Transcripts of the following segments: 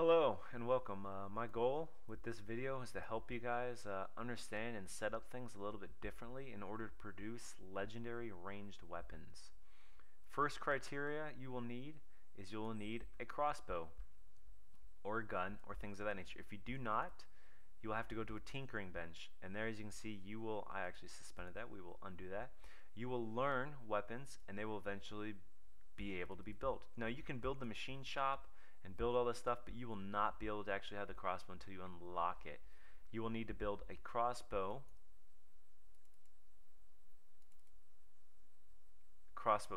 Hello and welcome. My goal with this video is to help you guys understand and set up things a little bit differently in order to produce legendary ranged weapons. First criteria you will need is you will need a crossbow or a gun or things of that nature. If you do not, you will have to go to a tinkering bench, and there, as you can see, I actually suspended that, we will undo that. You will learn weapons and they will eventually be able to be built. Now you can build the machine shop and build all this stuff, but you will not be able to actually have the crossbow until you unlock it. You will need to build a crossbow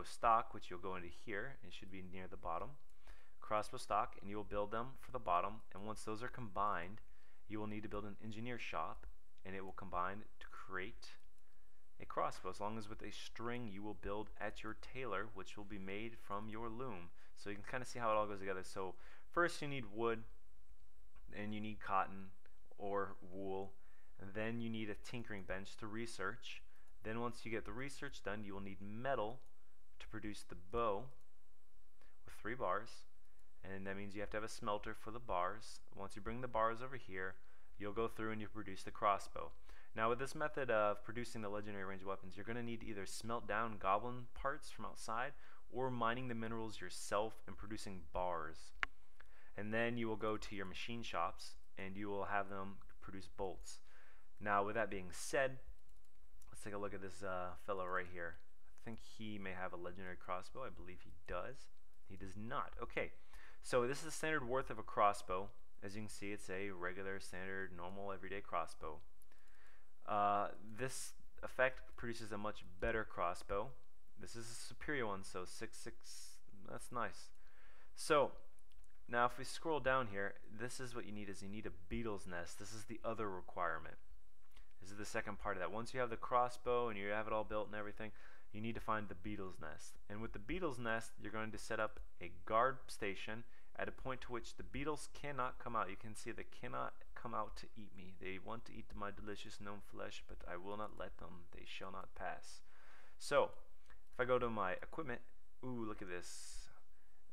stock, which you'll go into here, and it should be near the bottom. Crossbow stock, and you will build them for the bottom, and once those are combined, you will need to build an engineer shop, and it will combine to create a crossbow. As long as with a string you will build at your tailor, which will be made from your loom. So you can kind of see how it all goes together. So first you need wood, and you need cotton or wool, and then you need a tinkering bench to research. Then once you get the research done, you will need metal to produce the bow with 3 bars, and that means you have to have a smelter for the bars. Once you bring the bars over here, you'll go through and you produce the crossbow. Now with this method of producing the legendary ranged weapons, you're going to need to either smelt down goblin parts from outside or mining the minerals yourself and producing bars. And then you will go to your machine shops and you will have them produce bolts. Now with that being said, let's take a look at this fellow right here. I think he may have a legendary crossbow. I believe he does. He does not. Okay, so this is the standard worth of a crossbow. As you can see, it's a regular, standard, normal, everyday crossbow. This effect produces a much better crossbow. This is a superior one, so 6.6, that's nice. So now if we scroll down here, this is what you need, is you need a beetle's nest. This is the other requirement. This is the second part of that. Once you have the crossbow and you have it all built and everything, you need to find the beetle's nest. And with the beetle's nest, you're going to set up a guard station at a point to which the beetles cannot come out. You can see they cannot come out to eat me. They want to eat my delicious gnome flesh, but I will not let them. They shall not pass. So if I go to my equipment, ooh, look at this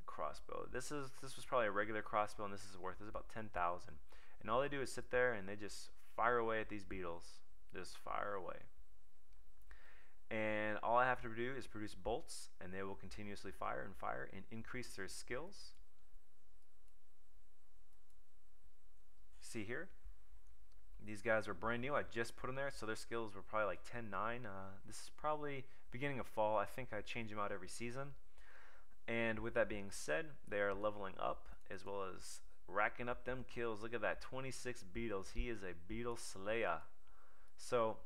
crossbow. This was probably a regular crossbow, and this is about 10,000. And all they do is sit there and they just fire away at these beetles. Just fire away. And all I have to do is produce bolts, and they will continuously fire and increase their skills. See here, these guys are brand new. I just put them there, so their skills were probably like 10-9. This is probably beginning of fall. I think I change them out every season. And with that being said, they are leveling up as well as racking up them kills. Look at that, 26 beetles. He is a beetle slayer. So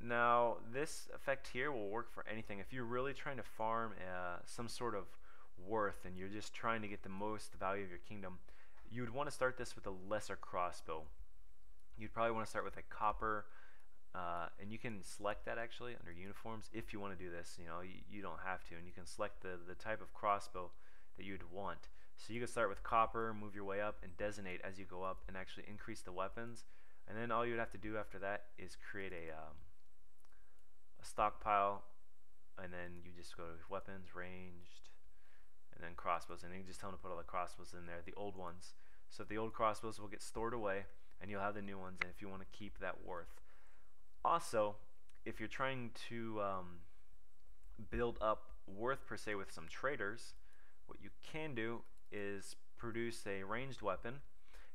now this effect here will work for anything. If you're really trying to farm some sort of worth and you're just trying to get the most value of your kingdom, you would want to start this with a lesser crossbow. You'd probably want to start with a copper, and you can select that actually under uniforms if you want to do this. You know, you don't have to, and you can select the type of crossbow that you'd want. So you can start with copper, move your way up, and designate as you go up, and actually increase the weapons. And then all you would have to do after that is create a stockpile, and then you just go to weapons, ranged, and then crossbows, and you can just tell them to put all the crossbows in there, the old ones. So the old crossbows will get stored away, and you'll have the new ones, and if you want to keep that worth. Also, if you're trying to build up worth per se with some traders, what you can do is produce a ranged weapon,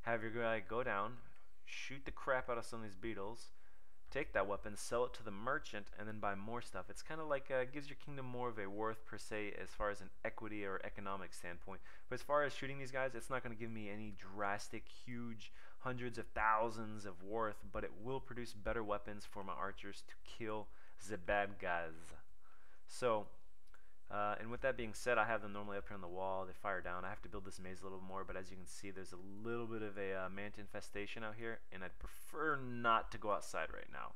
have your guy go down, shoot the crap out of some of these beetles, take that weapon, sell it to the merchant, and then buy more stuff. It's kind of like gives your kingdom more of a worth per se as far as an equity or economic standpoint. But as far as shooting these guys, it's not going to give me any drastic, huge, hundreds of thousands of worth, but it will produce better weapons for my archers to kill the bad guys. So, and with that being said, I have them normally up here on the wall. They fire down. I have to build this maze a little more, but as you can see, there's a little bit of a manta infestation out here, and I'd prefer not to go outside right now.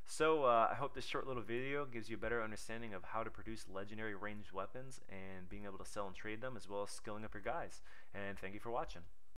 So I hope this short little video gives you a better understanding of how to produce legendary ranged weapons and being able to sell and trade them, as well as skilling up your guys. And thank you for watching.